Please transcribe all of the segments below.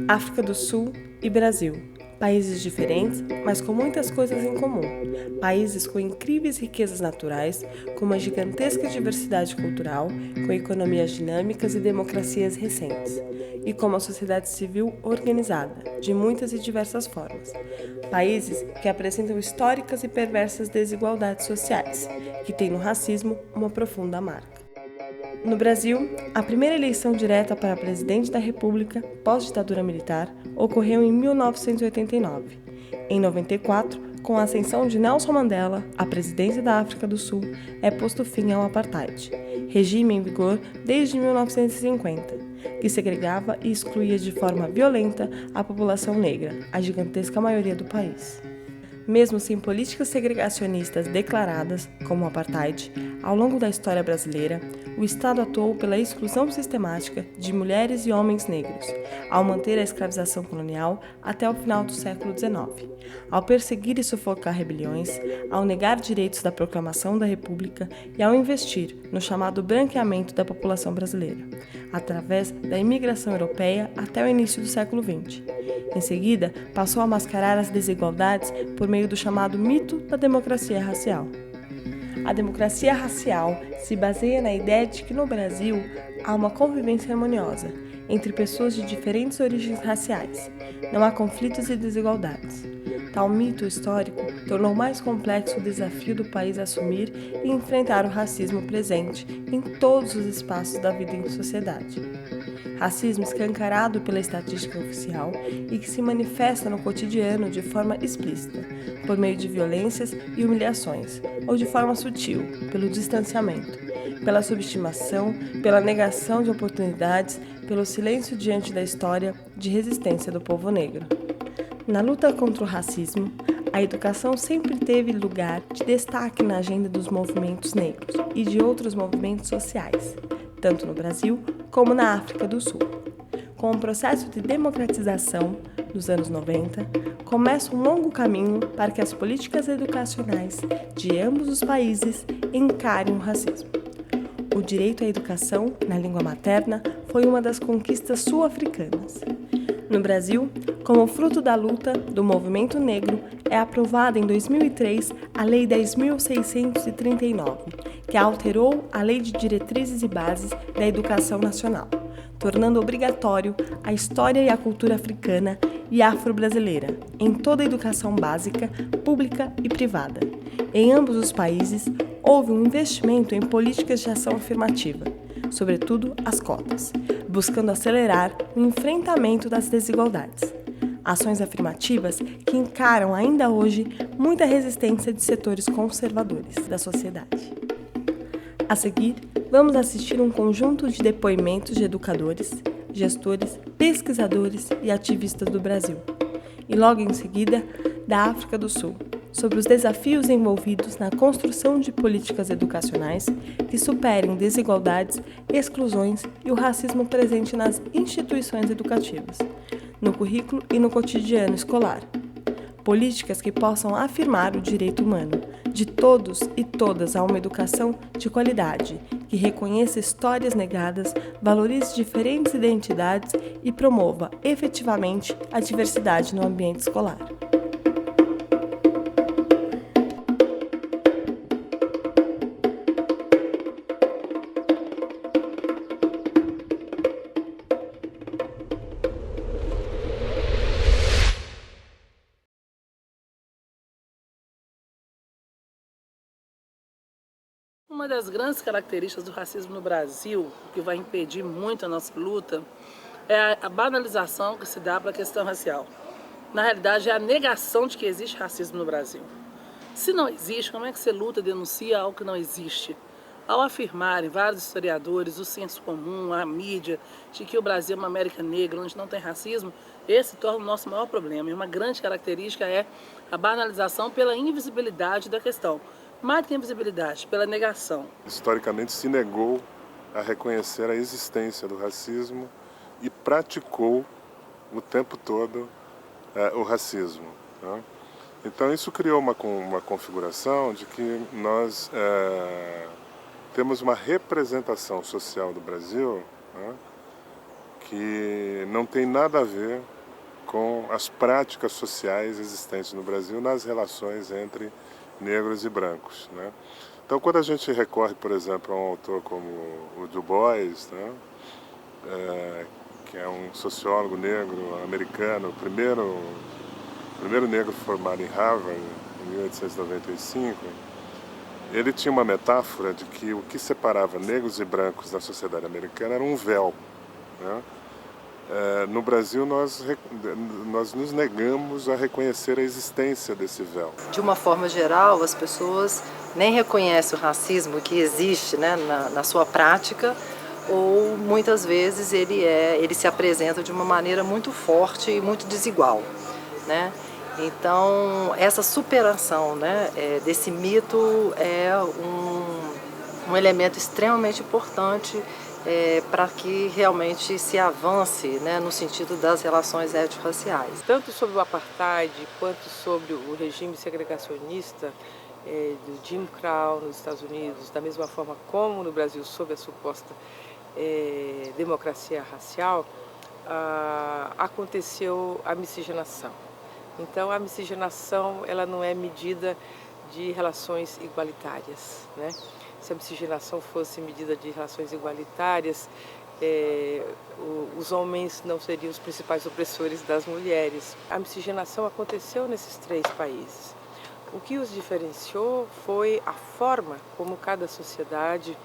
África do Sul e Brasil. Países diferentes, mas com muitas coisas em comum. Países com incríveis riquezas naturais, com uma gigantesca diversidade cultural, com economias dinâmicas e democracias recentes. E com uma sociedade civil organizada, de muitas e diversas formas. Países que apresentam históricas e perversas desigualdades sociais, que têm no racismo uma profunda marca. No Brasil, a primeira eleição direta para presidente da República, pós-ditadura militar, ocorreu em 1989. Em 94, com a ascensão de Nelson Mandela à presidência da África do Sul, é posto fim ao apartheid, regime em vigor desde 1950, que segregava e excluía de forma violenta a população negra, a gigantesca maioria do país. Mesmo sem políticas segregacionistas declaradas, como o apartheid, ao longo da história brasileira, o Estado atuou pela exclusão sistemática de mulheres e homens negros, ao manter a escravização colonial até o final do século XIX, ao perseguir e sufocar rebeliões, ao negar direitos da proclamação da República e ao investir no chamado branqueamento da população brasileira, através da imigração europeia até o início do século XX. Em seguida, passou a mascarar as desigualdades por meio do chamado mito da democracia racial. A democracia racial se baseia na ideia de que no Brasil há uma convivência harmoniosa entre pessoas de diferentes origens raciais. Não há conflitos e desigualdades. Tal mito histórico tornou mais complexo o desafio do país assumir e enfrentar o racismo presente em todos os espaços da vida em sociedade. Racismo escancarado pela estatística oficial e que se manifesta no cotidiano de forma explícita, por meio de violências e humilhações, ou de forma sutil, pelo distanciamento, pela subestimação, pela negação de oportunidades, pelo silêncio diante da história de resistência do povo negro. Na luta contra o racismo, a educação sempre teve lugar de destaque na agenda dos movimentos negros e de outros movimentos sociais, tanto no Brasil como na África do Sul. Com o processo de democratização dos anos 90, começa um longo caminho para que as políticas educacionais de ambos os países encarem o racismo. O direito à educação na língua materna foi uma das conquistas sul-africanas. No Brasil, como fruto da luta do movimento negro, é aprovada em 2003 a Lei 10.639, que alterou a Lei de Diretrizes e Bases da Educação Nacional, tornando obrigatório a história e a cultura africana e afro-brasileira em toda a educação básica, pública e privada. Em ambos os países, houve um investimento em políticas de ação afirmativa, sobretudo as cotas, buscando acelerar o enfrentamento das desigualdades. Ações afirmativas que encaram ainda hoje muita resistência de setores conservadores da sociedade. A seguir, vamos assistir um conjunto de depoimentos de educadores, gestores, pesquisadores e ativistas do Brasil, e logo em seguida, da África do Sul, sobre os desafios envolvidos na construção de políticas educacionais que superem desigualdades, exclusões e o racismo presente nas instituições educativas, no currículo e no cotidiano escolar. Políticas que possam afirmar o direito humano de todos e todas a uma educação de qualidade, que reconheça histórias negadas, valorize diferentes identidades e promova efetivamente a diversidade no ambiente escolar. Uma das grandes características do racismo no Brasil, que vai impedir muito a nossa luta, é a banalização que se dá para a questão racial. Na realidade, é a negação de que existe racismo no Brasil. Se não existe, como é que você luta e denuncia algo que não existe? Ao afirmarem vários historiadores, o senso comum, a mídia, de que o Brasil é uma América negra, onde não tem racismo, esse torna o nosso maior problema. E uma grande característica é a banalização pela invisibilidade da questão. Mais do que a invisibilidade, pela negação. Historicamente se negou a reconhecer a existência do racismo e praticou o tempo todo o racismo. Né? Então isso criou uma configuração de que nós temos uma representação social do Brasil, né, que não tem nada a ver com as práticas sociais existentes no Brasil nas relações entre negros e brancos, né? Então, quando a gente recorre, por exemplo, a um autor como o Du Bois, né, que é um sociólogo negro americano, o primeiro negro formado em Harvard, em 1895, ele tinha uma metáfora de que o que separava negros e brancos na sociedade americana era um véu, né? No Brasil, nós nos negamos a reconhecer a existência desse véu. De uma forma geral, as pessoas nem reconhecem o racismo que existe, né, na sua prática, ou muitas vezes ele se apresenta de uma maneira muito forte e muito desigual, né? Então, essa superação, né, desse mito é um elemento extremamente importante para que realmente se avance, né, no sentido das relações étnico-raciais. Tanto sobre o apartheid quanto sobre o regime segregacionista do Jim Crow nos Estados Unidos, da mesma forma como no Brasil sob a suposta democracia racial, aconteceu a miscigenação. Então a miscigenação ela não é medida de relações igualitárias, né? Se a miscigenação fosse medida de relações igualitárias, os homens não seriam os principais opressores das mulheres. A miscigenação aconteceu nesses 3 países. O que os diferenciou foi a forma como cada sociedade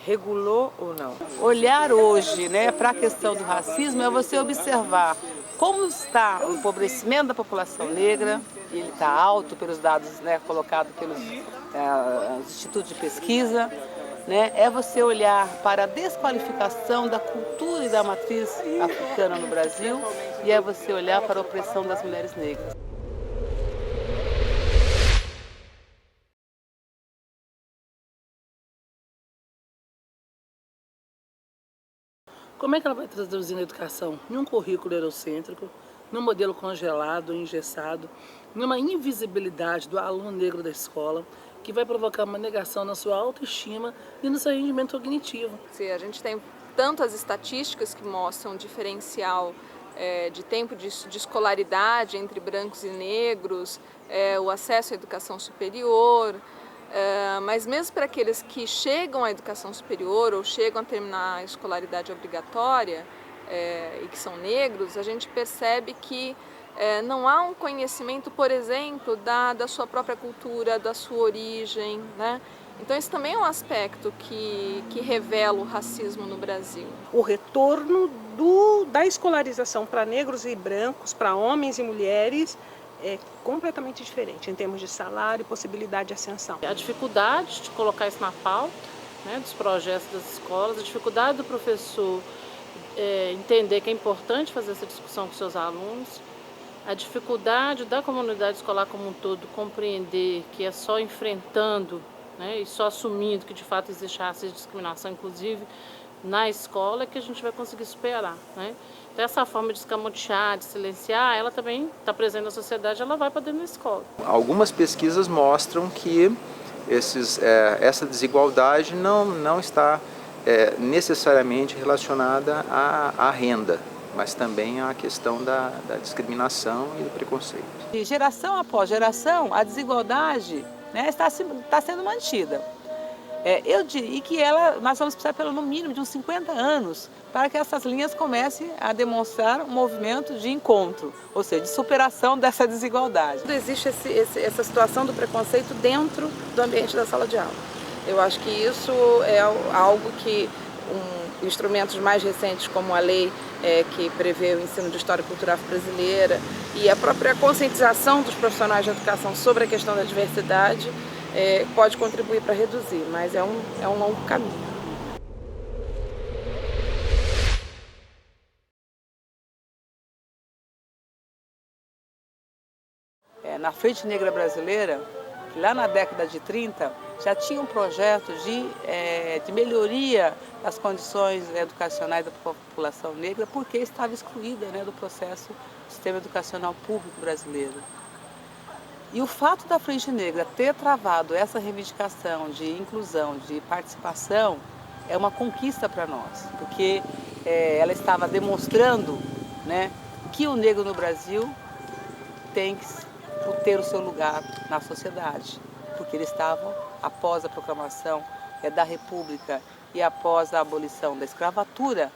regulou ou não. Olhar hoje, né, para a questão do racismo é você observar como está o empobrecimento da população negra, e ele está alto pelos dados, né, colocados pelos institutos de pesquisa, né, é você olhar para a desqualificação da cultura e da matriz africana no Brasil, e é você olhar para a opressão das mulheres negras. Como é que ela vai traduzir na educação? Em um currículo eurocêntrico, num modelo congelado, engessado, numa invisibilidade do aluno negro da escola, que vai provocar uma negação na sua autoestima e no seu rendimento cognitivo. A gente tem tantas estatísticas que mostram um diferencial de tempo de escolaridade entre brancos e negros, o acesso à educação superior, mas mesmo para aqueles que chegam à educação superior ou chegam a terminar a escolaridade obrigatória e que são negros, a gente percebe que não há um conhecimento, por exemplo, da sua própria cultura, da sua origem, né? Então esse também é um aspecto que revela o racismo no Brasil. O retorno da escolarização para negros e brancos, para homens e mulheres, é completamente diferente em termos de salário e possibilidade de ascensão. A dificuldade de colocar isso na pauta, né, dos projetos das escolas, a dificuldade do professor entender que é importante fazer essa discussão com seus alunos, a dificuldade da comunidade escolar como um todo compreender que é só enfrentando, né, e só assumindo que de fato existe racismo e discriminação, inclusive na escola, que a gente vai conseguir superar, né? Então essa forma de escamotear, de silenciar, ela também está presente na sociedade, ela vai para dentro da escola. Algumas pesquisas mostram que essa desigualdade não está necessariamente relacionada à renda, mas também à questão da discriminação e do preconceito. De geração após geração, a desigualdade, né, está sendo mantida. Eu diria que nós vamos precisar pelo mínimo de uns 50 anos para que essas linhas comecem a demonstrar um movimento de encontro, ou seja, de superação dessa desigualdade. Existe essa situação do preconceito dentro do ambiente da sala de aula. Eu acho que isso é algo que instrumentos mais recentes, como a lei que prevê o ensino de história cultural brasileira e a própria conscientização dos profissionais de educação sobre a questão da diversidade, pode contribuir para reduzir, mas é um longo caminho. Na Frente Negra Brasileira, lá na década de 30, já tinha um projeto de melhoria das condições educacionais da população negra, porque estava excluída, né, do processo do sistema educacional público brasileiro. E o fato da Frente Negra ter travado essa reivindicação de inclusão, de participação, é uma conquista para nós, porque ela estava demonstrando, né, que o negro no Brasil tem que ter o seu lugar na sociedade, porque eles estavam, após a proclamação da República e após a abolição da escravatura,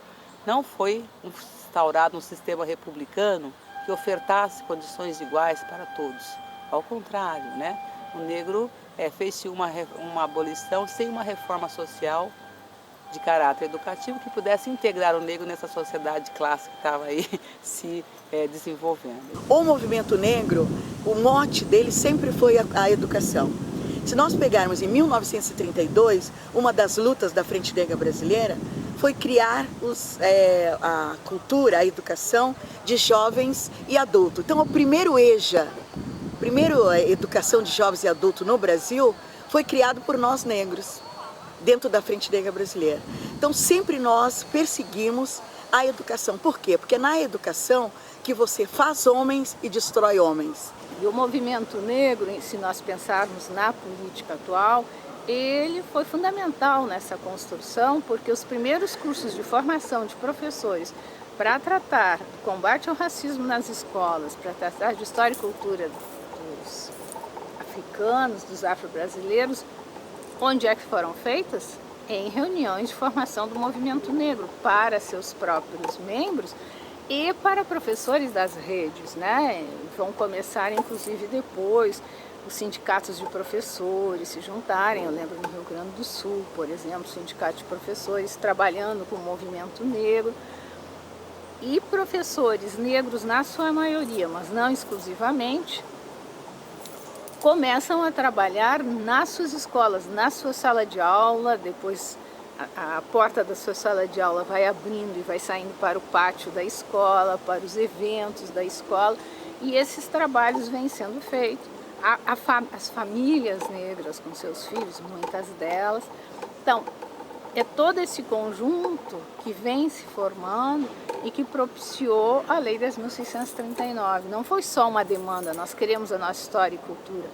não foi instaurado um sistema republicano que ofertasse condições iguais para todos. Ao contrário, né? O negro fez-se uma abolição sem uma reforma social de caráter educativo que pudesse integrar o negro nessa sociedade clássica que estava aí se desenvolvendo. O movimento negro, o mote dele sempre foi a educação. Se nós pegarmos em 1932, uma das lutas da Frente Negra Brasileira foi criar a cultura, a educação de jovens e adultos. Então, o primeiro EJA, a educação de jovens e adultos no Brasil, foi criado por nós negros, dentro da Frente Negra Brasileira. Então, sempre nós perseguimos a educação. Por quê? Porque é na educação que você faz homens e destrói homens. E o movimento negro, se nós pensarmos na política atual, ele foi fundamental nessa construção, porque os primeiros cursos de formação de professores para tratar do combate ao racismo nas escolas, para tratar de história e cultura dos africanos, dos afro-brasileiros, onde é que foram feitas? Em reuniões de formação do movimento negro para seus próprios membros e para professores das redes, né? Vão começar, inclusive, depois os sindicatos de professores se juntarem. Eu lembro no Rio Grande do Sul, por exemplo, o sindicato de professores trabalhando com o movimento negro. E professores negros, na sua maioria, mas não exclusivamente, começam a trabalhar nas suas escolas, na sua sala de aula. Depois a porta da sua sala de aula vai abrindo e vai saindo para o pátio da escola, para os eventos da escola, e esses trabalhos vêm sendo feitos. As famílias negras com seus filhos, muitas delas. Então, é todo esse conjunto que vem se formando e que propiciou a Lei 10.639. Não foi só uma demanda, nós queremos a nossa história e cultura.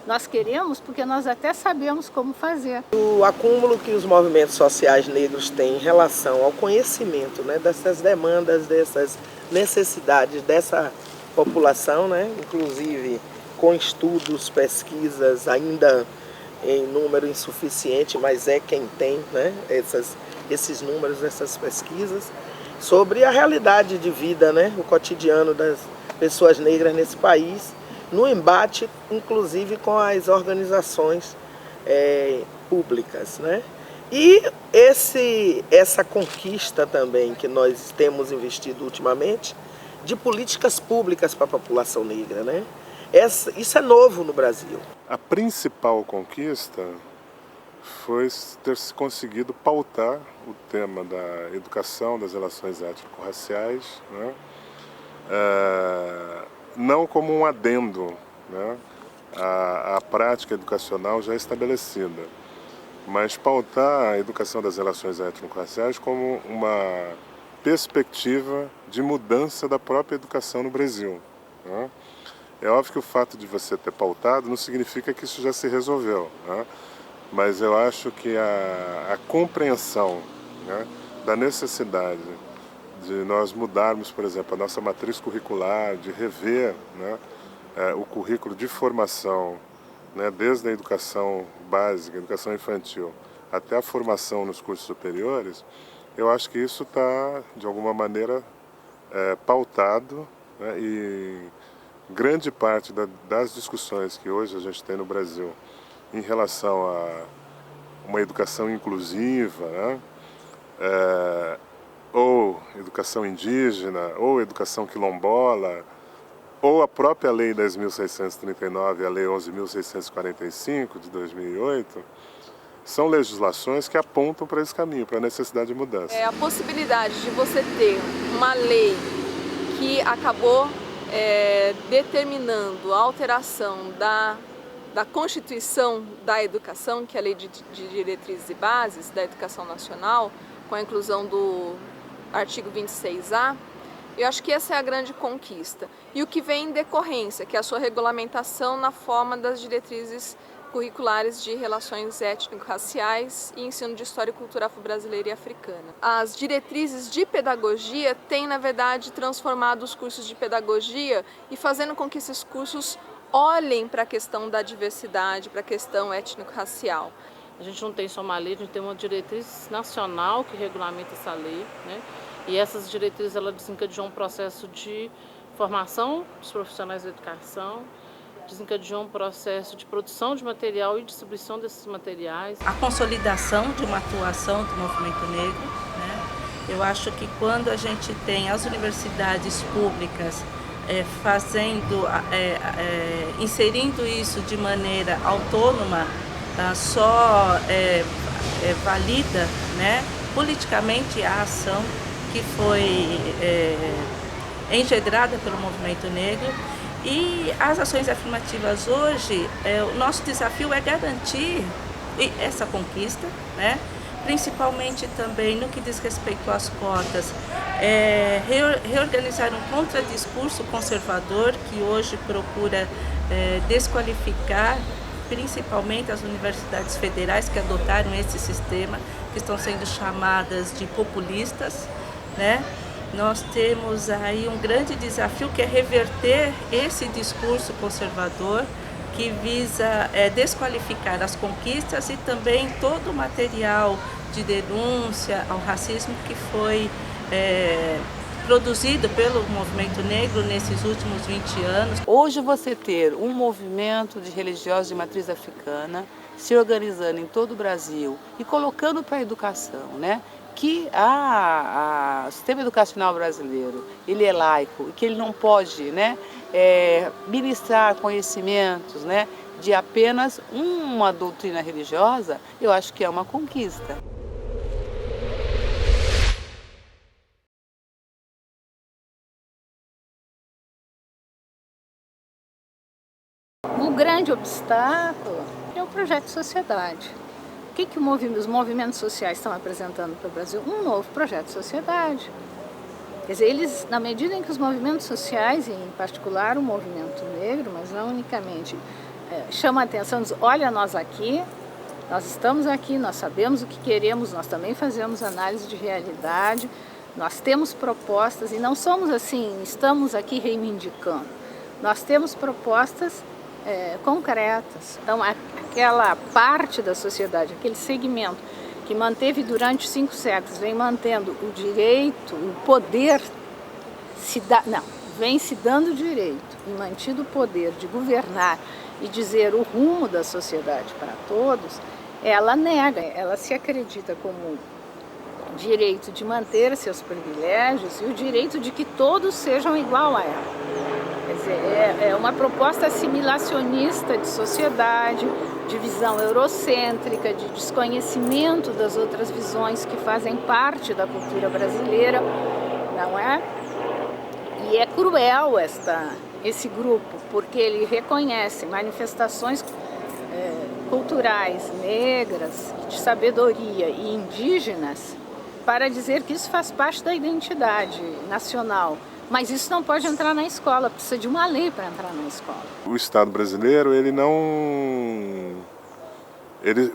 Nós queremos porque nós até sabemos como fazer. O acúmulo que os movimentos sociais negros têm em relação ao conhecimento, né, dessas demandas, dessas necessidades dessa população, né, inclusive com estudos, pesquisas ainda em número insuficiente, mas é quem tem, né, esses números, essas pesquisas, sobre a realidade de vida, né, o cotidiano das pessoas negras nesse país, no embate, inclusive, com as organizações públicas, né? E essa conquista também que nós temos investido ultimamente de políticas públicas para a população negra, né? Isso é novo no Brasil. A principal conquista foi ter se conseguido pautar o tema da educação, das relações étnico-raciais, né? Não como um adendo, né, à prática educacional já estabelecida, mas pautar a educação das relações étnico-raciais como uma perspectiva de mudança da própria educação no Brasil, né? É óbvio que o fato de você ter pautado não significa que isso já se resolveu, né? Mas eu acho que a compreensão, né, da necessidade de nós mudarmos, por exemplo, a nossa matriz curricular, de rever, né, o currículo de formação, né, desde a educação básica, educação infantil, até a formação nos cursos superiores, eu acho que isso está, de alguma maneira, pautado, né, e grande parte das discussões que hoje a gente tem no Brasil em relação a uma educação inclusiva, né, ou educação indígena, ou educação quilombola, ou a própria Lei 10.639, a Lei 11.645 de 2008, são legislações que apontam para esse caminho, para a necessidade de mudança. A possibilidade de você ter uma lei que acabou determinando a alteração da Constituição da Educação, que é a Lei de Diretrizes e Bases da Educação Nacional, com a inclusão do artigo 26A, eu acho que essa é a grande conquista. E o que vem em decorrência, que é a sua regulamentação na forma das diretrizes curriculares de relações étnico-raciais e ensino de história e cultura afro-brasileira e africana. As diretrizes de pedagogia têm, na verdade, transformado os cursos de pedagogia e fazendo com que esses cursos olhem para a questão da diversidade, para a questão étnico-racial. A gente não tem só uma lei, a gente tem uma diretriz nacional que regulamenta essa lei, né? E essas diretrizes ela desencadeou um processo de formação dos profissionais da educação, desencadeou um processo de produção de material e distribuição desses materiais. A consolidação de uma atuação do movimento negro, né? Eu acho que quando a gente tem as universidades públicas inserindo isso de maneira autônoma, só valida, né, politicamente a ação que foi engendrada pelo movimento negro. E as ações afirmativas hoje, o nosso desafio é garantir essa conquista, né? Principalmente também no que diz respeito às cotas, reorganizar um contradiscurso conservador que hoje procura desqualificar principalmente as universidades federais que adotaram esse sistema, que estão sendo chamadas de populistas, né? Nós temos aí um grande desafio que é reverter esse discurso conservador que visa desqualificar as conquistas e também todo o material de denúncia ao racismo que foi produzido pelo movimento negro nesses últimos 20 anos. Hoje você ter um movimento de religiosos de matriz africana se organizando em todo o Brasil e colocando para a educação, né? Que o sistema educacional brasileiro ele é laico e que ele não pode, né, ministrar conhecimentos, né, de apenas uma doutrina religiosa, eu acho que é uma conquista. O grande obstáculo é o projeto de sociedade. O que os movimentos sociais estão apresentando para o Brasil? Um novo projeto de sociedade. Quer dizer, eles, na medida em que os movimentos sociais, em particular o movimento negro, mas não unicamente, chamam a atenção, diz, olha nós aqui, nós estamos aqui, nós sabemos o que queremos, nós também fazemos análise de realidade, nós temos propostas e não somos assim, estamos aqui reivindicando. Nós temos propostas concretas. Então, aquela parte da sociedade, aquele segmento que manteve durante 5 séculos, vem mantendo o direito, o poder, vem se dando o direito e mantido o poder de governar e dizer o rumo da sociedade para todos, ela nega, ela se acredita como direito de manter seus privilégios e o direito de que todos sejam igual a ela. Quer dizer, é uma proposta assimilacionista de sociedade, de visão eurocêntrica, de desconhecimento das outras visões que fazem parte da cultura brasileira, não é? E é cruel esse grupo, porque ele reconhece manifestações culturais negras, de sabedoria e indígenas, para dizer que isso faz parte da identidade nacional. Mas isso não pode entrar na escola, precisa de uma lei para entrar na escola. O Estado brasileiro,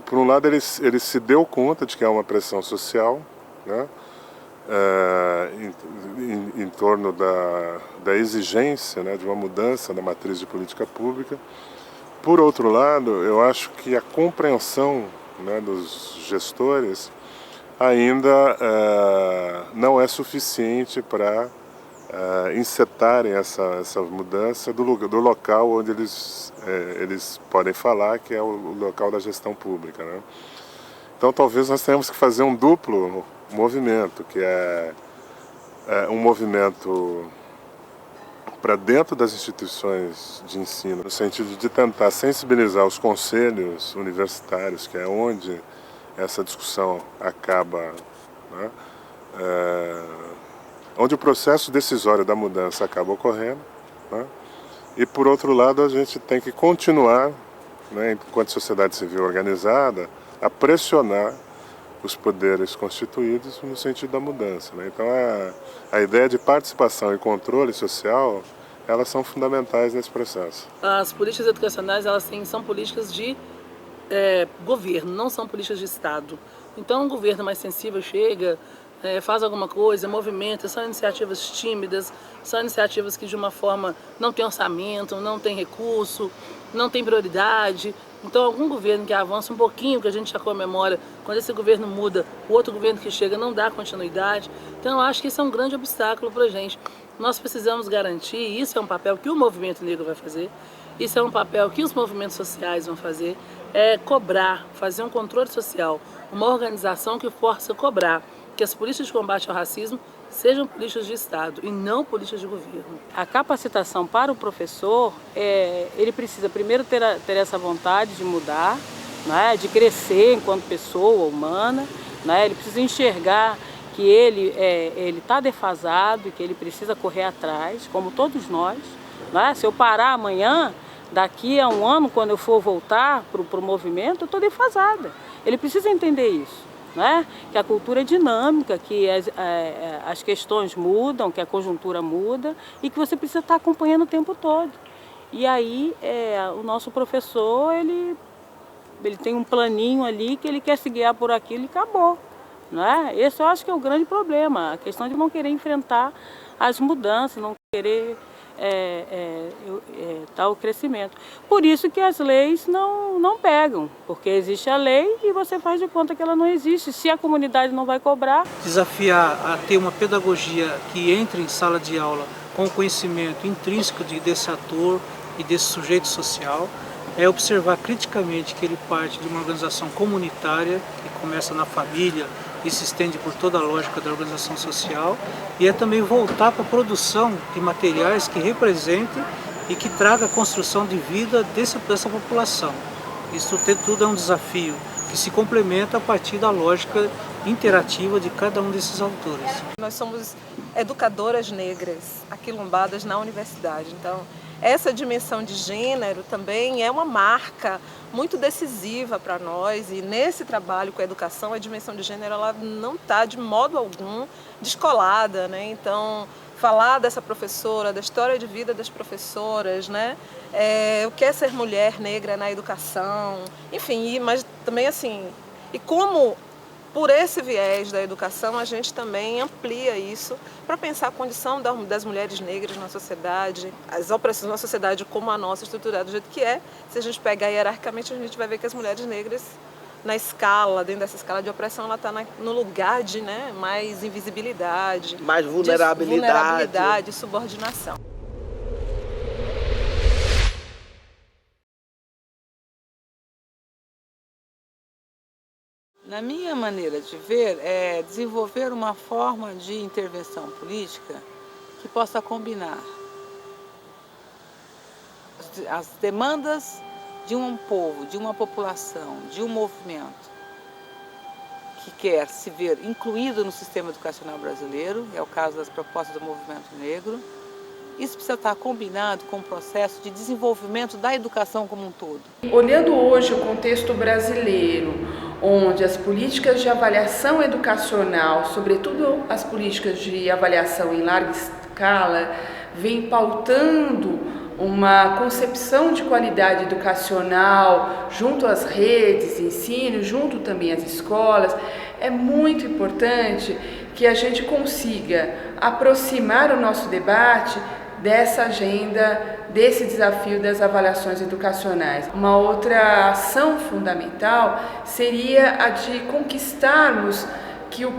por um lado, ele se deu conta de que há uma pressão social, né, em torno da exigência, né, de uma mudança da matriz de política pública. Por outro lado, eu acho que a compreensão, né, dos gestores ainda não é suficiente para insetarem essa mudança do local onde eles podem falar, que é o local da gestão pública, né? Então talvez nós tenhamos que fazer um duplo movimento, que é um movimento para dentro das instituições de ensino, no sentido de tentar sensibilizar os conselhos universitários, que é onde essa discussão acaba, né? Onde o processo decisório da mudança acaba ocorrendo, né? E por outro lado a gente tem que continuar, né, enquanto sociedade civil organizada, a pressionar os poderes constituídos no sentido da mudança, né? Então a ideia de participação e controle social, elas são fundamentais nesse processo. As políticas educacionais, elas são políticas de governo, não são políticas de Estado. Então, um governo mais sensível chega, faz alguma coisa, movimenta, são iniciativas tímidas, são iniciativas que de uma forma não tem orçamento, não tem recurso, não tem prioridade. Então, algum governo que avança um pouquinho, que a gente já comemora, quando esse governo muda, o outro governo que chega não dá continuidade. Então, eu acho que isso é um grande obstáculo para a gente. Nós precisamos garantir, e isso é um papel que o movimento negro vai fazer, isso é um papel que os movimentos sociais vão fazer, é cobrar, fazer um controle social, uma organização que força cobrar que as políticas de combate ao racismo sejam políticas de Estado e não políticas de governo. A capacitação para o professor, ele precisa primeiro ter essa vontade de mudar, né, de crescer enquanto pessoa humana, né, ele precisa enxergar que ele está defasado e que ele precisa correr atrás, como todos nós. Né? Se eu parar amanhã, daqui a um ano, quando eu for voltar para o movimento, eu estou defasada. Ele precisa entender isso. Né? Que a cultura é dinâmica, que as questões mudam, que a conjuntura muda e que você precisa estar acompanhando o tempo todo. E aí o nosso professor, ele tem um planinho ali que ele quer se guiar por aquilo e acabou. Né? Esse eu acho que é o grande problema, a questão de não querer enfrentar as mudanças, não querer tal crescimento. Por isso que as leis não pegam, porque existe a lei e você faz de conta que ela não existe. Se a comunidade não vai cobrar... Desafiar a ter uma pedagogia que entre em sala de aula com o conhecimento intrínseco desse ator e desse sujeito social, é observar criticamente que ele parte de uma organização comunitária, que começa na família e se estende por toda a lógica da organização social, e é também voltar para a produção de materiais que representem e que traga a construção de vida dessa população. Isso tudo é um desafio que se complementa a partir da lógica interativa de cada um desses autores. Nós somos educadoras negras, aquilombadas na universidade, então essa dimensão de gênero também é uma marca muito decisiva para nós, e nesse trabalho com a educação, a dimensão de gênero ela não está de modo algum descolada, né? Então, falar dessa professora, da história de vida das professoras, né? O que é ser mulher negra na educação, enfim, mas também assim, e como por esse viés da educação a gente também amplia isso para pensar a condição das mulheres negras na sociedade, as opressões na sociedade como a nossa estruturada do jeito que é. Se a gente pegar hierarquicamente, a gente vai ver que as mulheres negras na escala, dentro dessa escala de opressão, ela está no lugar de mais invisibilidade, mais vulnerabilidade e subordinação. Na minha maneira de ver, é desenvolver uma forma de intervenção política que possa combinar as demandas de um povo, de uma população, de um movimento que quer se ver incluído no sistema educacional brasileiro, é o caso das propostas do movimento negro. Isso precisa estar combinado com o processo de desenvolvimento da educação como um todo. Olhando hoje o contexto brasileiro, onde as políticas de avaliação educacional, sobretudo as políticas de avaliação em larga escala, vêm pautando uma concepção de qualidade educacional junto às redes de ensino, junto também às escolas, é muito importante que a gente consiga aproximar o nosso debate dessa agenda, desse desafio das avaliações educacionais. Uma outra ação fundamental seria a de conquistarmos que o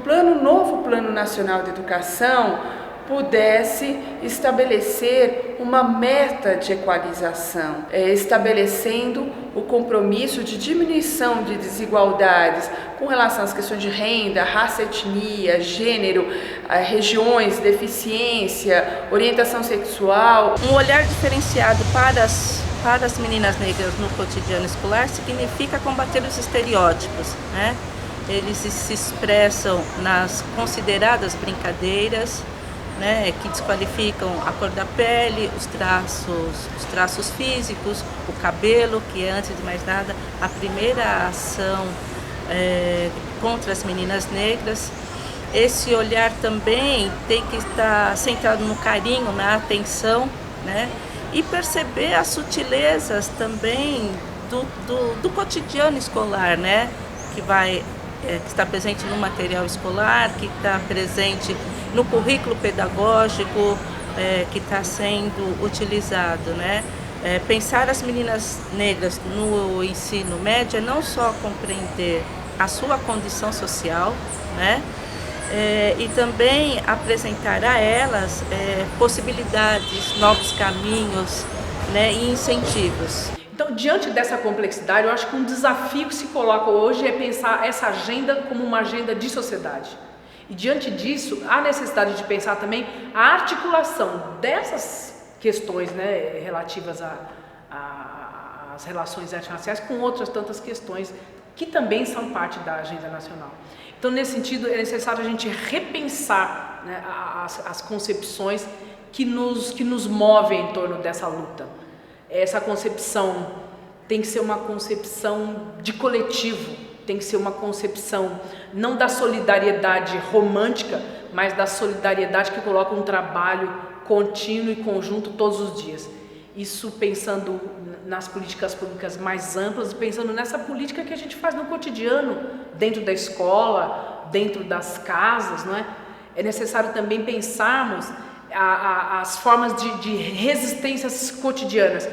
novo Plano Nacional de Educação pudesse estabelecer uma meta de equalização, estabelecendo o compromisso de diminuição de desigualdades com relação às questões de renda, raça, etnia, gênero, regiões, deficiência, orientação sexual. Um olhar diferenciado para as meninas negras no cotidiano escolar significa combater os estereótipos, né? Eles se expressam nas consideradas brincadeiras, né, que desqualificam a cor da pele, os traços físicos, o cabelo, que é, antes de mais nada, a primeira ação contra as meninas negras. Esse olhar também tem que estar centrado no carinho, na atenção, né, e perceber as sutilezas também do cotidiano escolar, né? Que está presente no material escolar, que está presente no currículo pedagógico, que está sendo utilizado, né? Pensar as meninas negras no ensino médio é não só compreender a sua condição social, né? E também apresentar a elas possibilidades, novos caminhos, né? E incentivos. Então, diante dessa complexidade, eu acho que um desafio que se coloca hoje é pensar essa agenda como uma agenda de sociedade. E diante disso, há necessidade de pensar também a articulação dessas questões, né, relativas às relações étnico-raciais com outras tantas questões que também são parte da agenda nacional. Então, nesse sentido, é necessário a gente repensar, né, as concepções que nos movem em torno dessa luta. Essa concepção tem que ser uma concepção de coletivo, tem que ser uma concepção não da solidariedade romântica, mas da solidariedade que coloca um trabalho contínuo e conjunto todos os dias. Isso pensando nas políticas públicas mais amplas, pensando nessa política que a gente faz no cotidiano, dentro da escola, dentro das casas, não é? É necessário também pensarmos as formas de resistências cotidianas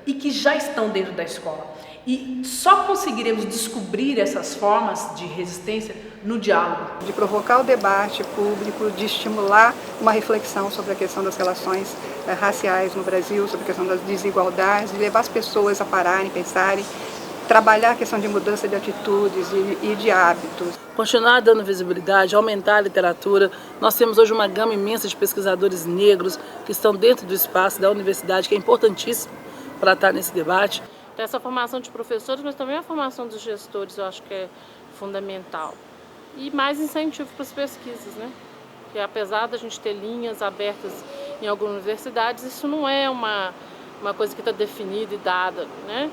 e que já estão dentro da escola. E só conseguiremos descobrir essas formas de resistência no diálogo. De provocar o debate público, de estimular uma reflexão sobre a questão das relações raciais no Brasil, sobre a questão das desigualdades, de levar as pessoas a pararem, pensarem, trabalhar a questão de mudança de atitudes e de hábitos. Continuar dando visibilidade, aumentar a literatura. Nós temos hoje uma gama imensa de pesquisadores negros que estão dentro do espaço da universidade, que é importantíssimo para estar nesse debate. Então, essa formação de professores, mas também a formação dos gestores, eu acho que é fundamental. E mais incentivo para as pesquisas, né? Porque apesar da gente ter linhas abertas em algumas universidades, isso não é uma coisa que está definida e dada, né?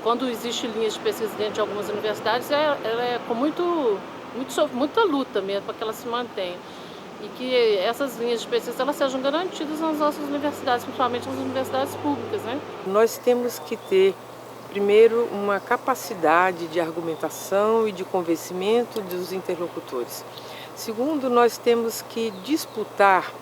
Quando existe linhas de pesquisa dentro de algumas universidades, ela é com muita luta mesmo para que ela se mantenha. E que essas linhas de pesquisa elas sejam garantidas nas nossas universidades, principalmente nas universidades públicas, né? Nós temos que ter, primeiro, uma capacidade de argumentação e de convencimento dos interlocutores. Segundo, nós temos que disputar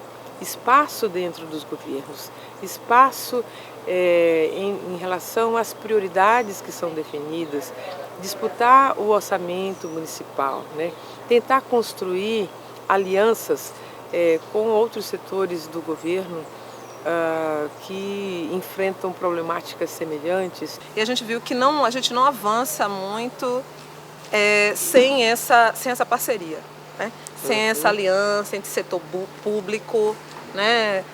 espaço dentro dos governos, espaço em relação às prioridades que são definidas, disputar o orçamento municipal, né? Tentar construir alianças com outros setores do governo que enfrentam problemáticas semelhantes. E a gente viu que a gente não avança muito sem essa parceria, né? Sem essa aliança entre setor público, né?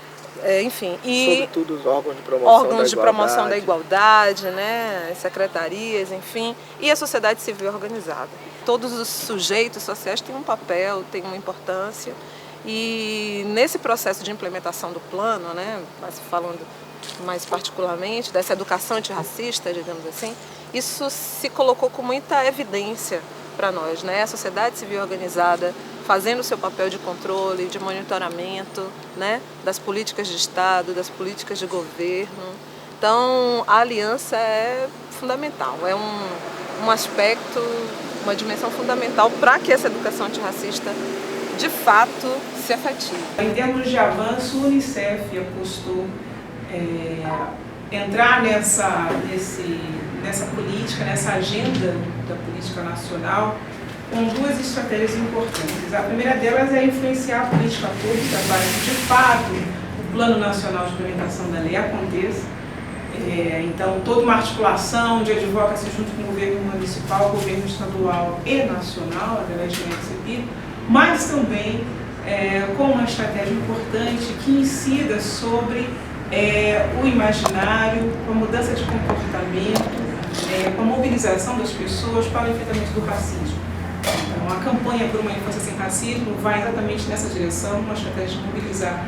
Enfim, e sobretudo os órgãos de promoção da igualdade, né? Secretarias, enfim, e a sociedade civil organizada. Todos os sujeitos sociais têm um papel, têm uma importância, e nesse processo de implementação do plano, né? Mas falando mais particularmente dessa educação antirracista, digamos assim, isso se colocou com muita evidência para nós, né? A sociedade civil organizada fazendo o seu papel de controle, de monitoramento, né? Das políticas de Estado, das políticas de governo. Então, a aliança é fundamental, é um aspecto, uma dimensão fundamental para que essa educação antirracista, de fato, se efetive. Em termos de avanço, o Unicef apostou entrar nessa política, nessa agenda da política nacional, com duas estratégias importantes. A primeira delas é influenciar a política pública para que, de fato, o Plano Nacional de Implementação da Lei aconteça. Então, toda uma articulação de advocacy junto com o governo municipal, o governo estadual e nacional, através do NCP, mas também com uma estratégia importante que incida sobre o imaginário, com a mudança de comportamento, com a mobilização das pessoas para o enfrentamento do racismo. Então, a campanha por uma infância sem racismo vai exatamente nessa direção, uma estratégia de mobilizar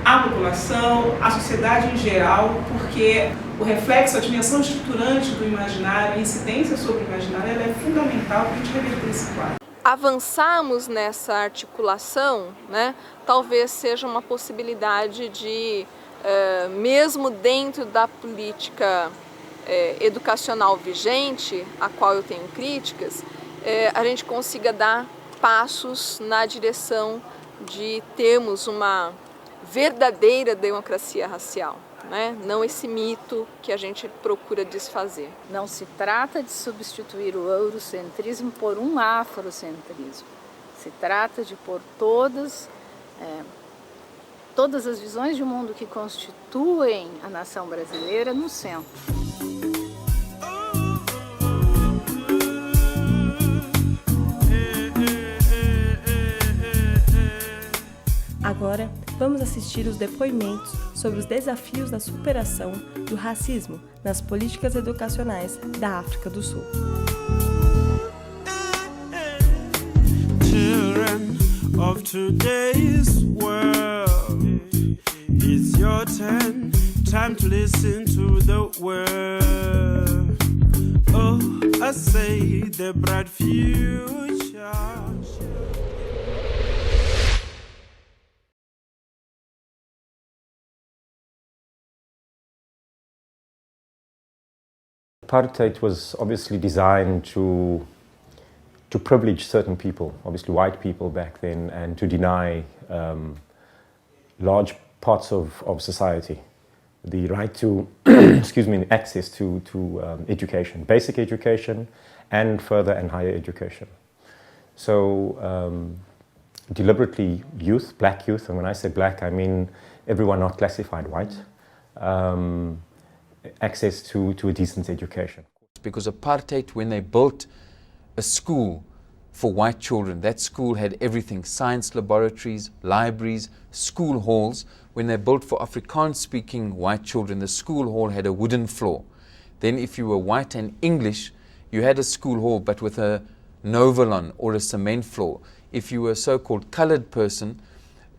a população, a sociedade em geral, porque o reflexo, a dimensão estruturante do imaginário, a incidência sobre o imaginário, ela é fundamental para a gente reverter esse quadro. Avançarmos nessa articulação, né, talvez seja uma possibilidade de, mesmo dentro da política educacional vigente, a qual eu tenho críticas, a gente consiga dar passos na direção de termos uma verdadeira democracia racial, né? Não esse mito que a gente procura desfazer. Não se trata de substituir o eurocentrismo por um afrocentrismo. Se trata de pôr todas as visões de mundo que constituem a nação brasileira no centro. Agora, vamos assistir os depoimentos sobre os desafios da superação do racismo nas políticas educacionais da África do Sul. Children of today's world, it's your time to listen to the word. Oh, I say the bright future. Apartheid was obviously designed to privilege certain people, obviously white people back then, and to deny large parts of society the right to, access to education, basic education, and further and higher education. So deliberately youth, black youth, and when I say black, I mean everyone not classified white, access to a decent education. Because apartheid, when they built a school for white children, that school had everything: science laboratories, libraries, school halls. When they built for Afrikaans-speaking white children, the school hall had a wooden floor. Then if you were white and English, you had a school hall but with a novolon or a cement floor. If you were a so-called colored person,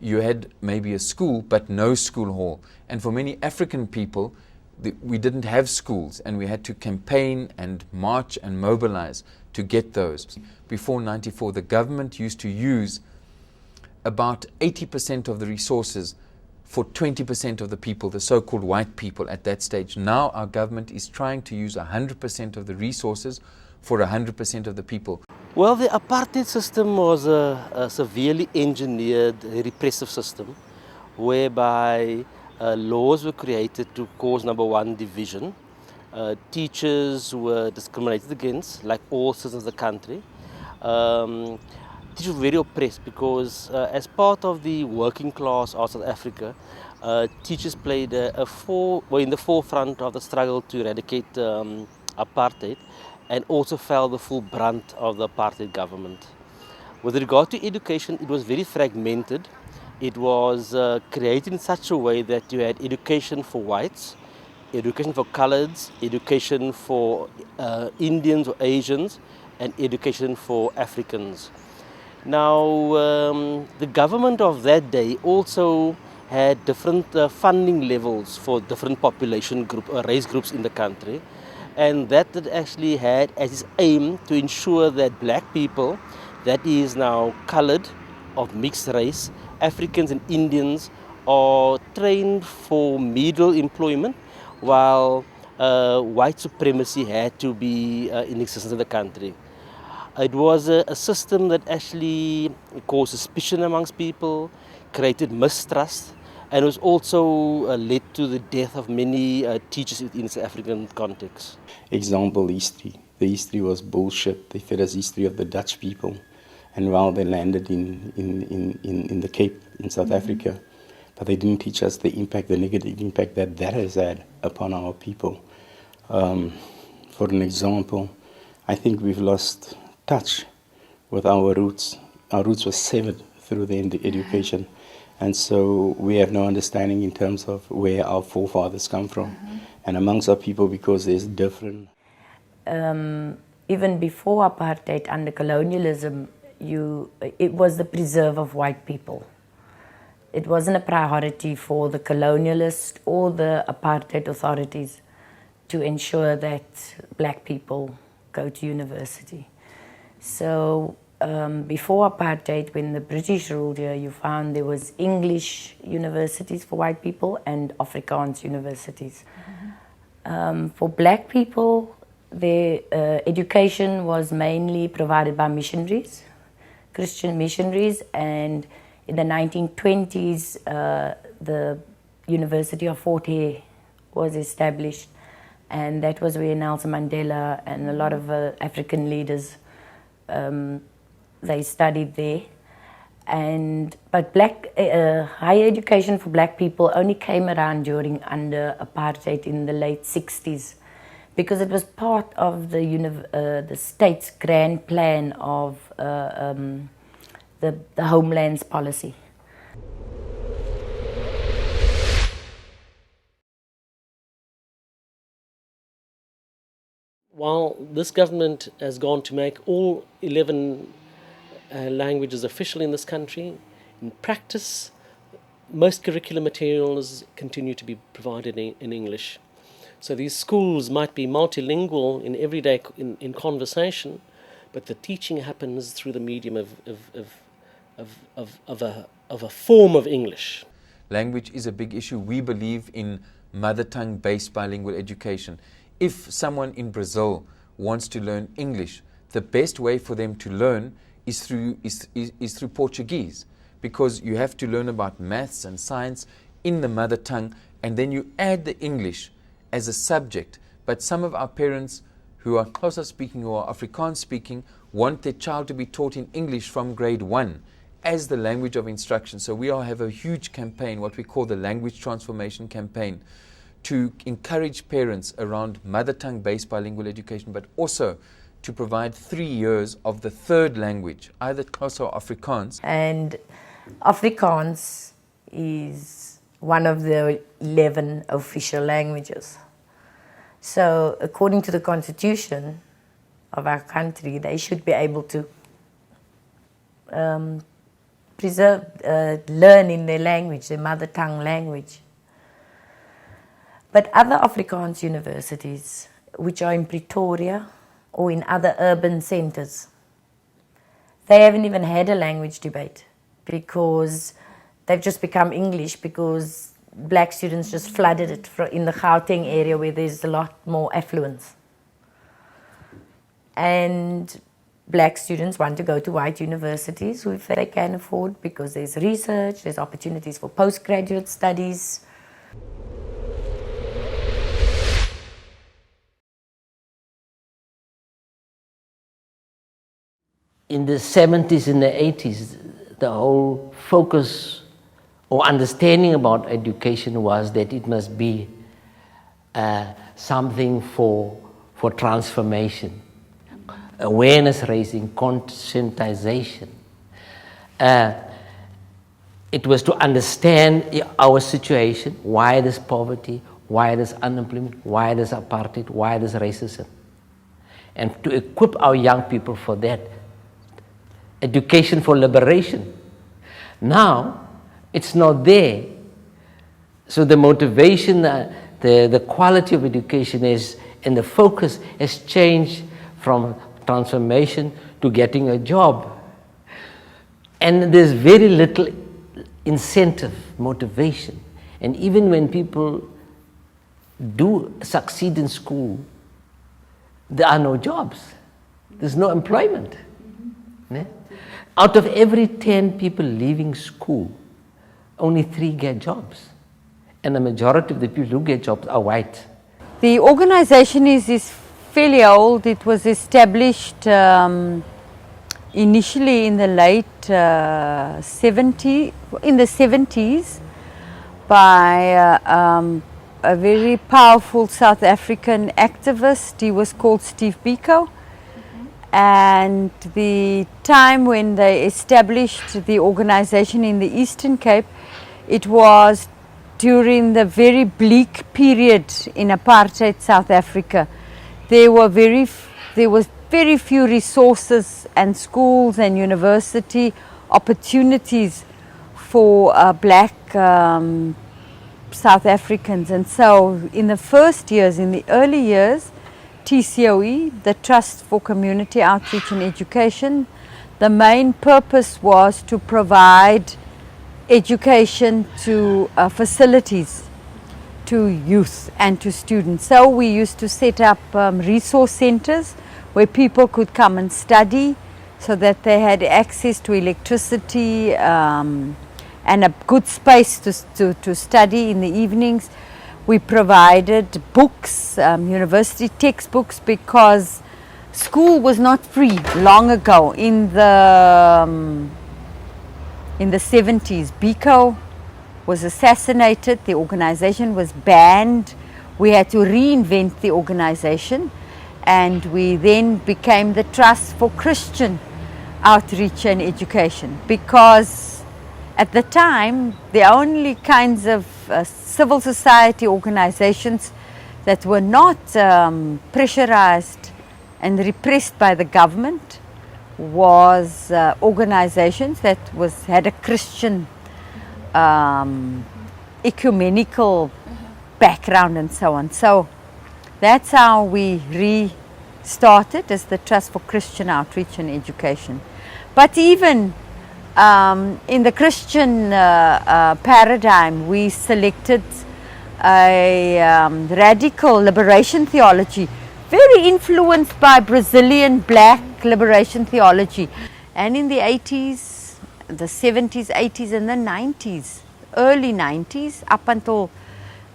you had maybe a school but no school hall. And for many African people, we didn't have schools, and we had to campaign and march and mobilize to get those. Before 94, the government used to use about 80% of the resources for 20% of the people, the so-called white people at that stage. Now our government is trying to use 100% of the resources for 100% of the people. Well, the apartheid system was a severely engineered repressive system whereby laws were created to cause, number one, division. Teachers were discriminated against, like all citizens of the country. Teachers were very oppressed because as part of the working class of South Africa, teachers played were in the forefront of the struggle to eradicate apartheid, and also felt the full brunt of the apartheid government. With regard to education, it was very fragmented. It was created in such a way that you had education for whites, education for coloreds, education for Indians or Asians, and education for Africans. Now, the government of that day also had different funding levels for different population group or race groups in the country, and that actually had as its aim to ensure that black people, that is now colored, of mixed race, Africans and Indians, are trained for middle employment, while white supremacy had to be in existence in the country. It was a system that actually caused suspicion amongst people, created mistrust, and was also led to the death of many teachers in the South African context. Example, history. The history was bullshit. They fed us history of the Dutch people, and while they landed in the Cape in South Africa, but they didn't teach us the impact, the negative impact that has had upon our people. For an example, I think we've lost touch with our roots. Our roots were severed through the education, and so we have no understanding in terms of where our forefathers come from, and amongst our people, because there's different. Even before apartheid, under colonialism, it was the preserve of white people. It wasn't a priority for the colonialists or the apartheid authorities to ensure that black people go to university. So before apartheid, when the British ruled here, you found there was English universities for white people and Afrikaans universities. For black people, their education was mainly provided by missionaries, Christian missionaries, and in the 1920s, the University of Fort Hare was established, and that was where Nelson Mandela and a lot of African leaders, they studied there. But higher education for black people only came around under apartheid in the late 60s, because it was part of the state's grand plan of the Homelands policy. While this government has gone to make all 11 languages official in this country, in practice, most curriculum materials continue to be provided in English. So these schools might be multilingual in everyday in conversation, but the teaching happens through the medium of a form of English. Language is a big issue. We believe in mother tongue-based bilingual education. If someone in Brazil wants to learn English, the best way for them to learn is through Portuguese, because you have to learn about maths and science in the mother tongue, and then you add the English as a subject. But some of our parents who are Xhosa speaking or Afrikaans speaking want their child to be taught in English from grade 1 as the language of instruction. So we all have a huge campaign, what we call the Language Transformation Campaign, to encourage parents around mother tongue based bilingual education, but also to provide 3 years of the third language, either Xhosa or Afrikaans. And Afrikaans is one of the 11 official languages. So according to the constitution of our country, they should be able to learn in their language, their mother tongue language. But other Afrikaans universities, which are in Pretoria or in other urban centres, they haven't even had a language debate, because they've just become English, because black students just flooded it in the Gauteng area where there's a lot more affluence. And black students want to go to white universities if they can afford, because there's research, there's opportunities for postgraduate studies. In the 70s and the 80s, the whole focus or understanding about education was that it must be something for transformation, awareness raising, conscientization. It was to understand our situation, why there's poverty, why there's unemployment, why there's apartheid, why there's racism, and to equip our young people for that. Education for liberation. Now, it's not there. So the motivation, the quality of education is, and the focus has changed from transformation to getting a job. And there's very little incentive, motivation. And even when people do succeed in school, there are no jobs. There's no employment. Out of every 10 people leaving school, only 3 get jobs. And the majority of the people who get jobs are white. The organization is fairly old. It was established initially in the late 70s by a very powerful South African activist. He was called Steve Biko. And the time when they established the organization in the Eastern Cape, it was during the very bleak period in apartheid South Africa. There was very few resources and schools and university opportunities for black South Africans. And so in the first years, in the early years, TCOE, the Trust for Community Outreach and Education, the main purpose was to provide education to facilities to youth and to students. So we used to set up resource centers where people could come and study, so that they had access to electricity and a good space to study in the evenings. We provided books, university textbooks, because school was not free long ago. In the 70s, Biko was assassinated, the organization was banned. We had to reinvent the organization, and we then became the Trust for Christian Outreach and Education, because at the time the only kinds of civil society organizations that were not pressurized and repressed by the government was organizations that had a Christian ecumenical background and so on. So that's how we restarted as the Trust for Christian Outreach and Education. But even in the Christian paradigm, we selected a radical liberation theology, very influenced by Brazilian black liberation theology. And in the 80s, the 70s, 80s and the 90s, early 90s, up until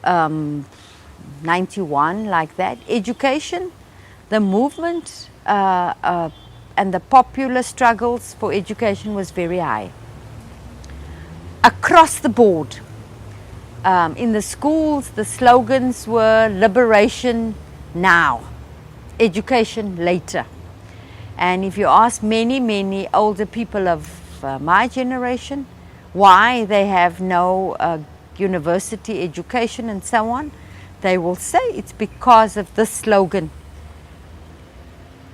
91, like that, education, the movement and the popular struggles for education was very high. Across the board, in the schools, the slogans were liberation now, education later. And if you ask many older people of my generation why they have no university education and so on, they will say it's because of this slogan,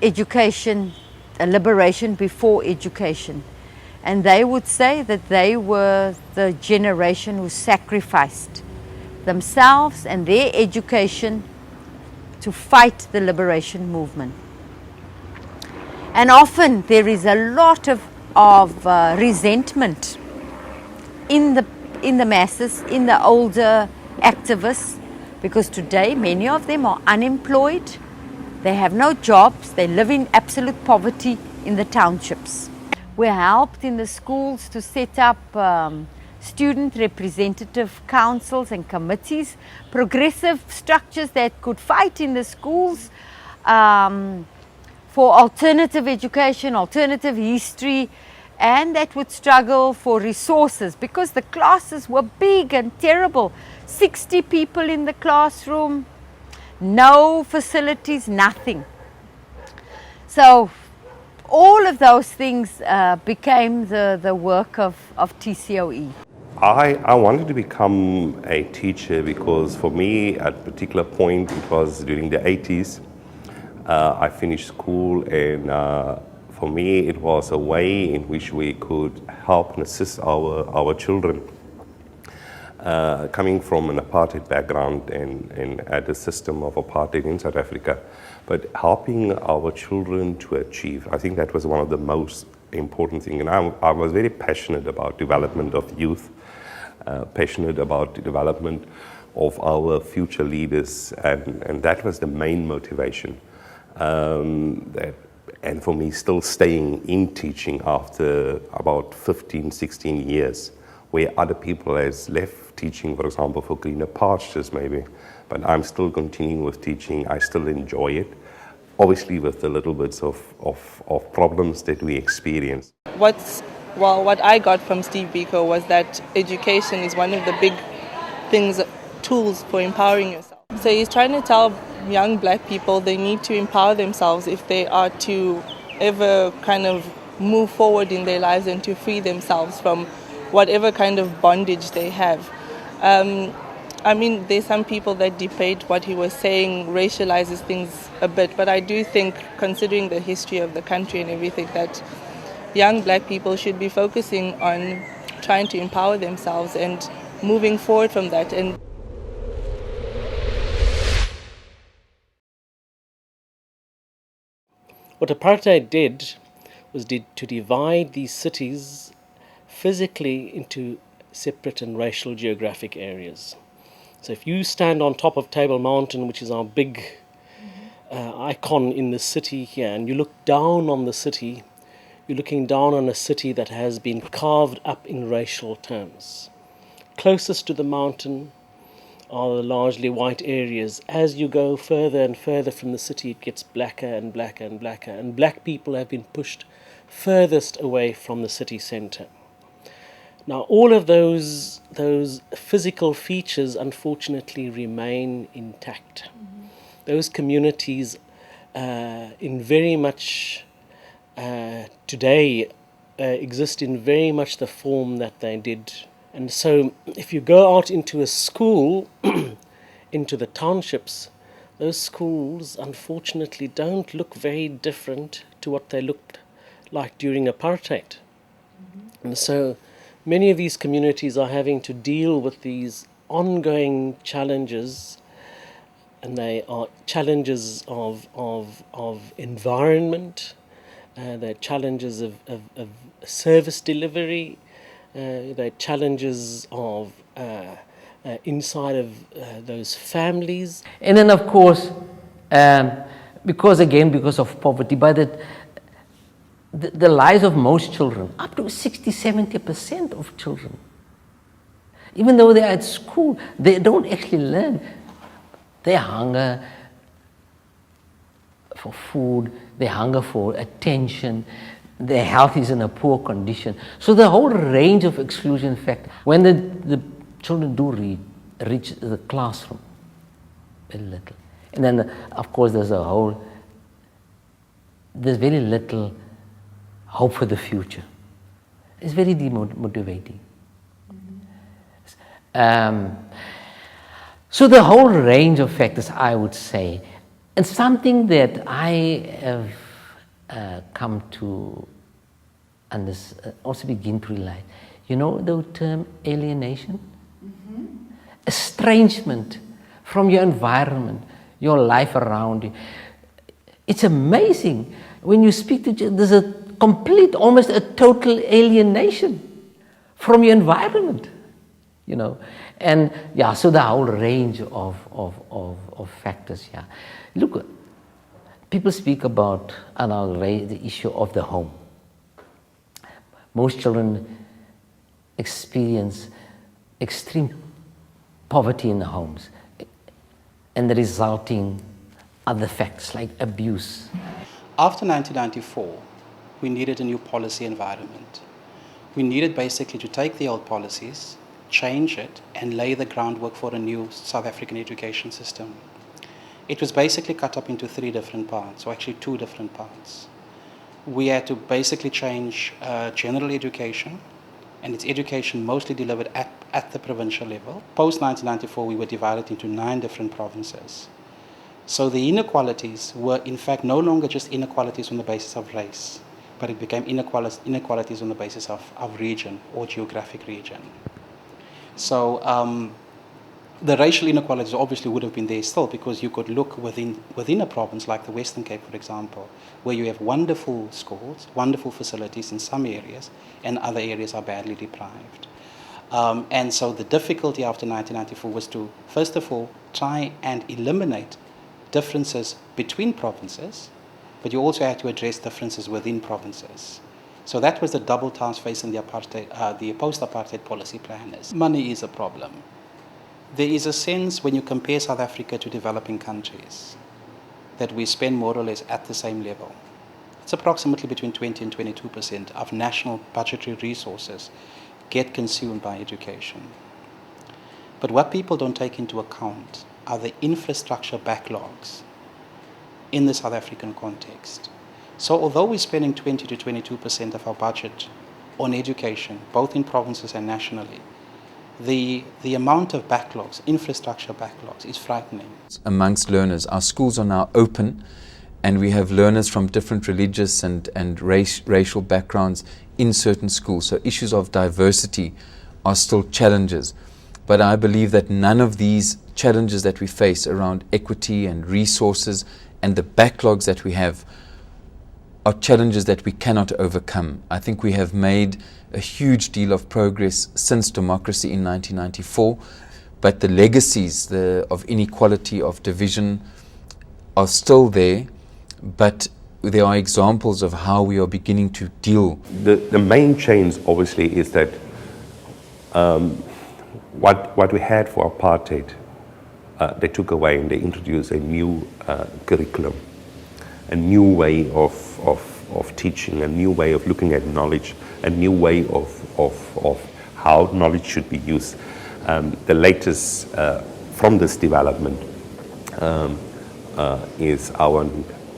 education, liberation before education. And they would say that they were the generation who sacrificed themselves and their education to fight the liberation movement. And often there is a lot of resentment in the masses, in the older activists, because today many of them are unemployed, they have no jobs, they live in absolute poverty in the townships. We helped in the schools to set up student representative councils and committees, progressive structures that could fight in the schools for alternative education, alternative history, and that would struggle for resources because the classes were big and terrible. 60 people in the classroom, no facilities, nothing. So all of those things became the work of TCOE. I wanted to become a teacher because for me at a particular point, it was during the 80s, I finished school, and for me it was a way in which we could help and assist our children. Coming from an apartheid background and at the system of apartheid in South Africa, but helping our children to achieve. I think that was one of the most important things. And I was very passionate about development of youth, passionate about the development of our future leaders, and that was the main motivation. And for me, still staying in teaching after about 15, 16 years, where other people has left teaching, for example, for greener pastures maybe, but I'm still continuing with teaching. I still enjoy it, obviously with the little bits of problems that we experience. What I got from Steve Biko was that education is one of the big things, tools for empowering yourself. So he's trying to tell young black people they need to empower themselves if they are to ever kind of move forward in their lives and to free themselves from whatever kind of bondage they have. I mean, there's some people that debate what he was saying racializes things a bit, but I do think, considering the history of the country and everything, that young black people should be focusing on trying to empower themselves and moving forward from that. And what apartheid did was to divide these cities physically into separate and racial geographic areas. So if you stand on top of Table Mountain, which is our big icon in the city here, and you look down on the city, you're looking down on a city that has been carved up in racial terms. Closest to the mountain are the largely white areas. As you go further and further from the city, it gets blacker and blacker and blacker, and black people have been pushed furthest away from the city centre. Now, all of those physical features, unfortunately, remain intact. Those communities, in very much today, exist in very much the form that they did. And so, if you go out into a school, into the townships, those schools, unfortunately, don't look very different to what they looked like during apartheid. And so, many of these communities are having to deal with these ongoing challenges, and they are challenges of environment, they're challenges of service delivery, they're challenges of inside of those families. And then, of course, because of poverty, by the lives of most children, up to 60-70% of children, even though they are at school, they don't actually learn. They hunger for food, they hunger for attention, their health is in a poor condition. So the whole range of exclusion factors. When the children do reach the classroom, very little. And then, of course, there's very little hope for the future. It's very demotivating. So the whole range of factors, I would say, and something that I have come to also begin to realize, you know the term alienation? Estrangement from your environment, your life around you. It's amazing when you speak to children, there's a complete, almost a total alienation from your environment, you know. And yeah, so the whole range of factors, yeah. Look, people speak about, and I'll raise the issue of the home. Most children experience extreme poverty in the homes and the resulting other facts like abuse. After 1994, we needed a new policy environment. We needed basically to take the old policies, change it, and lay the groundwork for a new South African education system. It was basically cut up into 3 different parts, or actually 2 different parts. We had to basically change general education, and its education mostly delivered at the provincial level. Post-1994, we were divided into 9 different provinces. So the inequalities were in fact no longer just inequalities on the basis of race, but it became inequalities on the basis of region or geographic region. So the racial inequalities obviously would have been there still, because you could look within a province like the Western Cape, for example, where you have wonderful schools, wonderful facilities in some areas, and other areas are badly deprived. And so the difficulty after 1994 was to, first of all, try and eliminate differences between provinces, but you also had to address differences within provinces. So that was the double task facing the post-apartheid policy planners. Money is a problem. There is a sense when you compare South Africa to developing countries that we spend more or less at the same level. It's approximately between 20 and 22% of national budgetary resources get consumed by education. But what people don't take into account are the infrastructure backlogs in the South African context. So although we're spending 20 to 22% of our budget on education, both in provinces and nationally, the amount of backlogs, infrastructure backlogs, is frightening. Amongst learners, our schools are now open, and we have learners from different religious and racial backgrounds in certain schools. So issues of diversity are still challenges. But I believe that none of these challenges that we face around equity and resources and the backlogs that we have are challenges that we cannot overcome. I think we have made a huge deal of progress since democracy in 1994, but the legacies of inequality, of division, are still there, but there are examples of how we are beginning to deal. The main change, obviously, is that what we had for apartheid, they took away and they introduced a new curriculum, a new way of teaching, a new way of looking at knowledge, a new way of how knowledge should be used. The latest from this development is our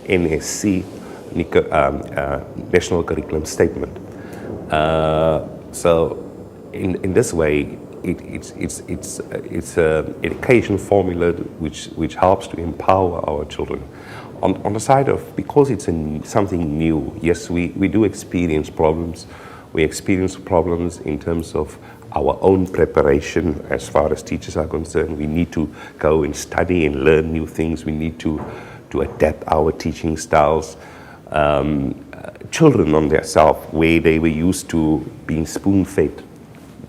NSC, National Curriculum Statement. So in this way, it's an education formula which helps to empower our children. On the side of, because it's something new, yes, we do experience problems. We experience problems in terms of our own preparation as far as teachers are concerned. We need to go and study and learn new things. We need to adapt our teaching styles. Children on themselves, where they were used to being spoon-fed,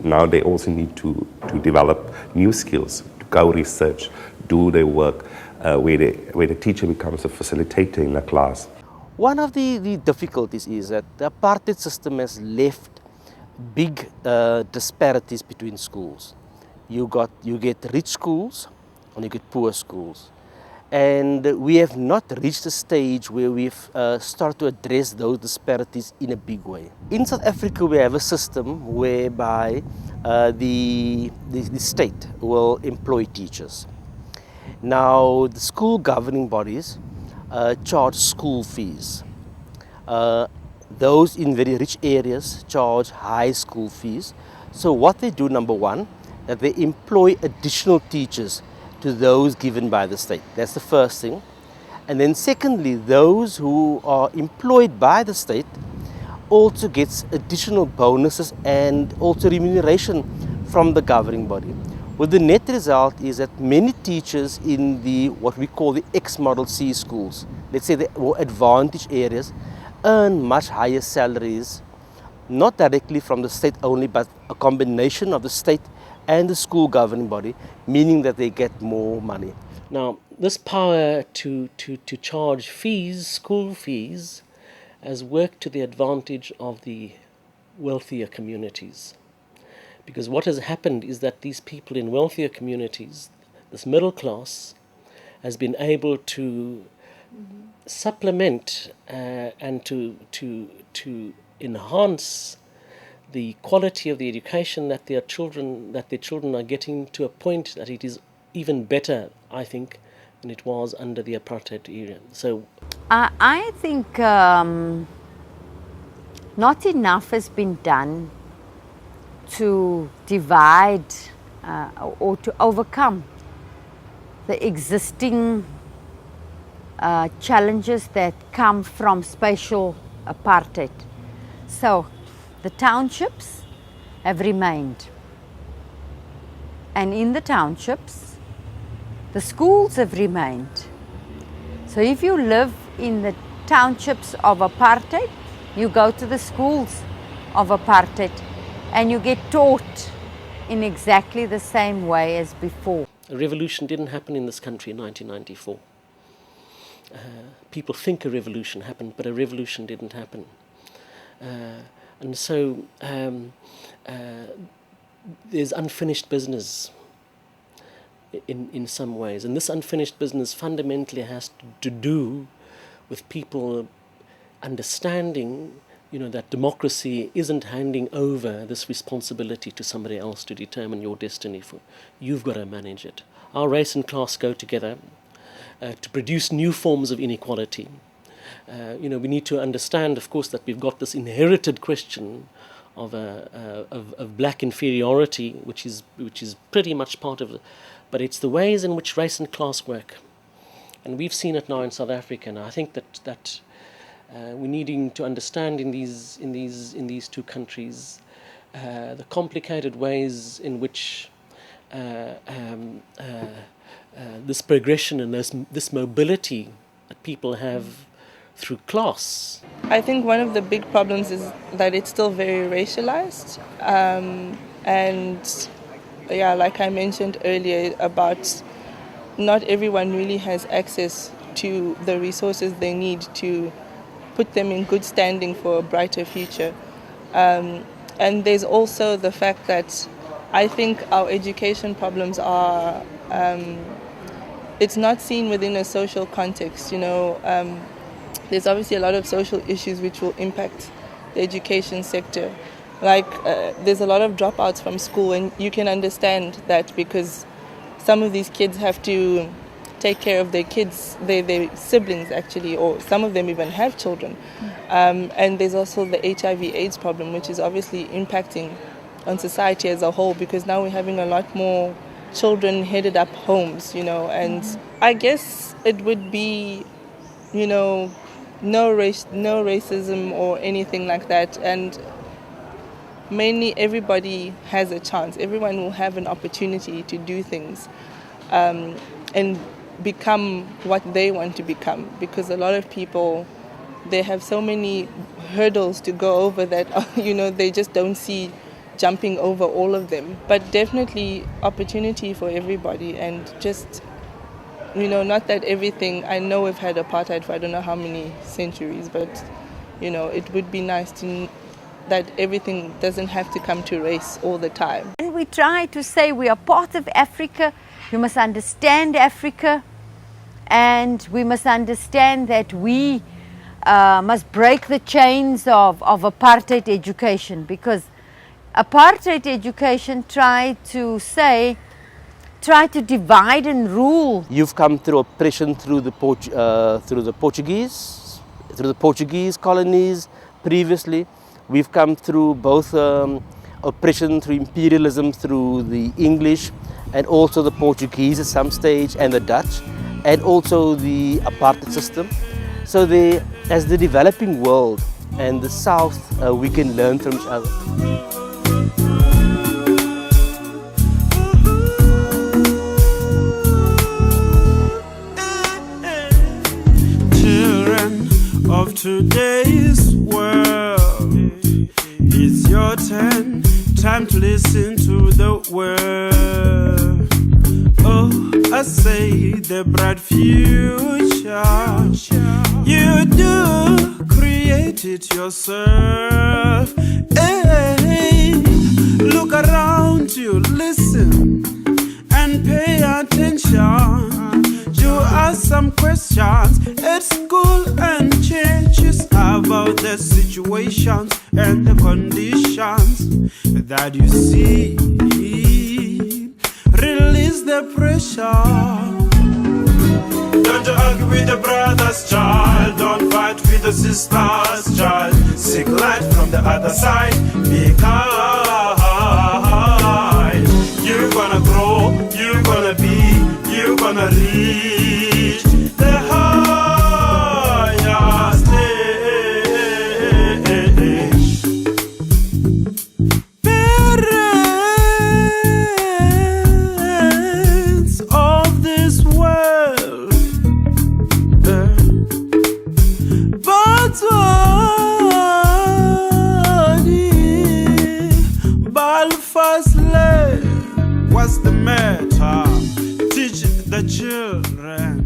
now they also need to develop new skills, to go research, do their work, where the teacher becomes a facilitator in a class. One of the difficulties is that the apartheid system has left big disparities between schools. You get rich schools and you get poor schools. And we have not reached a stage where we've started to address those disparities in a big way. In South Africa, we have a system whereby the state will employ teachers. Now, the school governing bodies charge school fees. Those in very rich areas charge high school fees. So what they do, number one, that they employ additional teachers to those given by the state. That's the first thing. And then secondly, those who are employed by the state also gets additional bonuses and also remuneration from the governing body. With the net result is that many teachers in the what we call the X-Model C schools, let's say the more advantaged areas, earn much higher salaries, not directly from the state only, but a combination of the state and the school governing body, meaning that they get more money. Now, this power to charge fees, school fees, has worked to the advantage of the wealthier communities. Because what has happened is that these people in wealthier communities, this middle class, has been able to supplement and to enhance the quality of the education that their children are getting, to a point that it is even better, I think, than it was under the apartheid era. So I think not enough has been done to divide or to overcome the existing challenges that come from spatial apartheid. So the townships have remained, and in the townships the schools have remained. So if you live in the townships of apartheid, you go to the schools of apartheid and you get taught in exactly the same way as before. A revolution didn't happen in this country in 1994. People think a revolution happened, but a revolution didn't happen. And so there's unfinished business in some ways. And this unfinished business fundamentally has to do with people understanding, that democracy isn't handing over this responsibility to somebody else to determine your destiny. You've got to manage it. Our race and class go together to produce new forms of inequality. We need to understand, of course, that we've got this inherited question of black inferiority, which is pretty much part of it, but it's the ways in which race and class work, and we've seen it now in South Africa. And I think that we're needing to understand in these two countries the complicated ways in which this progression and this mobility that people have through class. I think one of the big problems is that it's still very racialized, and yeah, like I mentioned earlier, about not everyone really has access to the resources they need to put them in good standing for a brighter future. And there's also the fact that I think our education problems are, it's not seen within a social context, you know. There's obviously a lot of social issues which will impact the education sector. Like there's a lot of dropouts from school, and you can understand that because some of these kids have to take care of their kids, their siblings actually, or some of them even have children. And there's also the HIV/AIDS problem, which is obviously impacting on society as a whole, because now we're having a lot more children headed up homes, you know. And I guess it would be, you know, no racism or anything like that, and mainly everybody has a chance. Everyone will have an opportunity to do things and become what they want to become, because a lot of people, they have so many hurdles to go over that, you know, they just don't see jumping over all of them. But definitely opportunity for everybody, and just, you know, not that everything, I know we've had apartheid for I don't know how many centuries, but, you know, it would be nice to that everything doesn't have to come to race all the time. And we try to say we are part of Africa, you must understand Africa, and we must understand that we must break the chains of apartheid education, because apartheid education tried to divide and rule. You've come through oppression through the Portuguese colonies previously. We've come through both oppression through imperialism through the English and also the Portuguese at some stage, and the Dutch, and also the apartheid system. So as the developing world and the South, we can learn from each other. Children of today's world, it's your turn, time to listen to the word. Oh, I say the bright future, you do create it yourself. Hey, look around you, listen and pay attention. You ask some questions at school and changes about the situations and the conditions that you see. Release the pressure. Don't you argue with the brother's child, don't fight with the sister's child. Seek light from the other side, be kind. You're gonna grow, you're gonna be, you're gonna reach the highest stage. Parents of this world, Balfasle, what's the matter? Teach the children